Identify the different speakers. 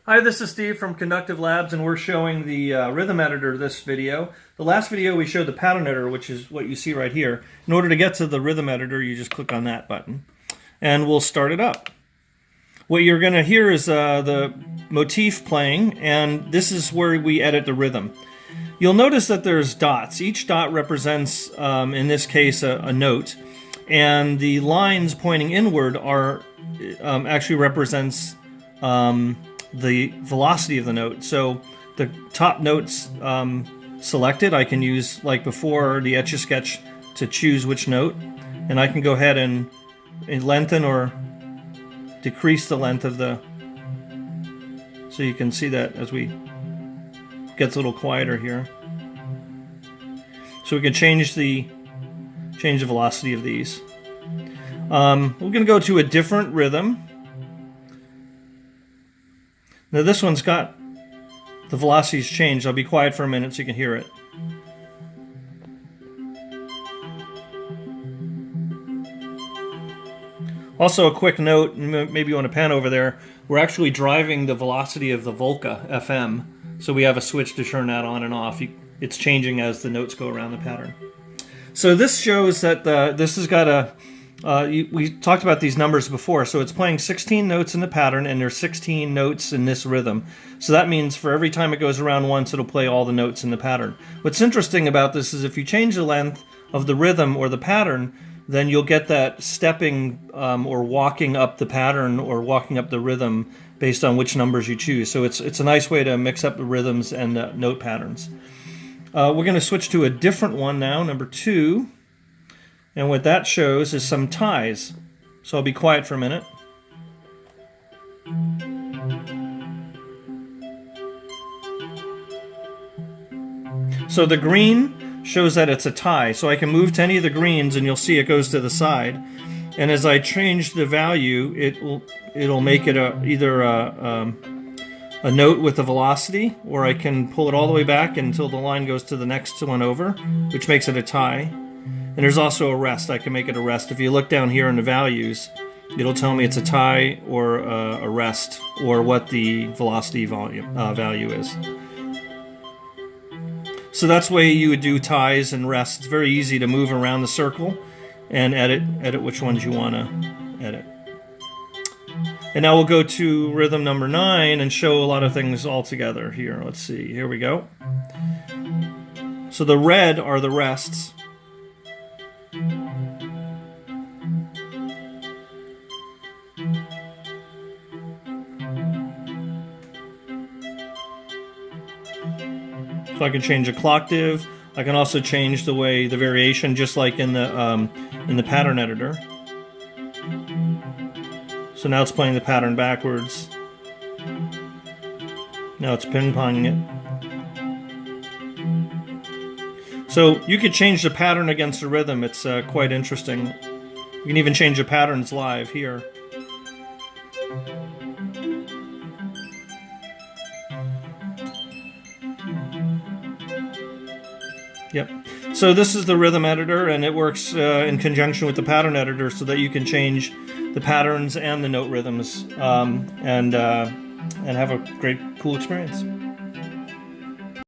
Speaker 1: Hi, this is Steve from Conductive Labs, and we're showing the rhythm editor this video. The last video we showed the pattern editor, which is what you see right here. In order to get to the rhythm editor, you just click on that button, and we'll start it up. What you're going to hear is the motif playing, and this is where we edit the rhythm. You'll notice that there's dots. Each dot represents, in this case, a note, and the lines pointing inward are actually represents the velocity of the note. So the top notes selected, I can use, like before, the Etch-a-Sketch to choose which note, and I can go ahead and lengthen or decrease the length of the, so you can see that as we gets a little quieter here. So we can change the velocity of these. We're going to go to a different rhythm. Now this one's got the velocities changed. I'll be quiet for a minute so you can hear it. Also a quick note, maybe you want to pan over there, we're actually driving the velocity of the volca FM, so we have a switch to turn that on and off. It's changing as the notes go around the pattern. So this shows that this has got a we talked about these numbers before, so it's playing 16 notes in the pattern, and there's 16 notes in this rhythm. So that means for every time it goes around once, it'll play all the notes in the pattern. What's interesting about this is if you change the length of the rhythm or the pattern, then you'll get that stepping or walking up the pattern or walking up the rhythm based on which numbers you choose. So it's a nice way to mix up the rhythms and the note patterns. We're going to switch to a different one now, number 2. And what that shows is some ties. So I'll be quiet for a minute. So the green shows that it's a tie. So I can move to any of the greens and you'll see it goes to the side. And as I change the value, it'll make it either a note with a velocity, or I can pull it all the way back until the line goes to the next one over, which makes it a tie. And there's also a rest. I can make it a rest. If you look down here in the values, it'll tell me it's a tie or a rest, or what the velocity value is. So that's the way you would do ties and rests. It's very easy to move around the circle and edit which ones you want to edit. And now we'll go to rhythm number 9 and show a lot of things all together here. Let's see. Here we go. So the red are the rests. So I can change a cloctive. I can also change the way the variation, just like in the pattern editor. So now it's playing the pattern backwards. Now it's ping-ponging it. So you could change the pattern against the rhythm. It's quite interesting. You can even change the patterns live here. Yep. So this is the rhythm editor, and it works in conjunction with the pattern editor so that you can change the patterns and the note rhythms and have a great, cool experience.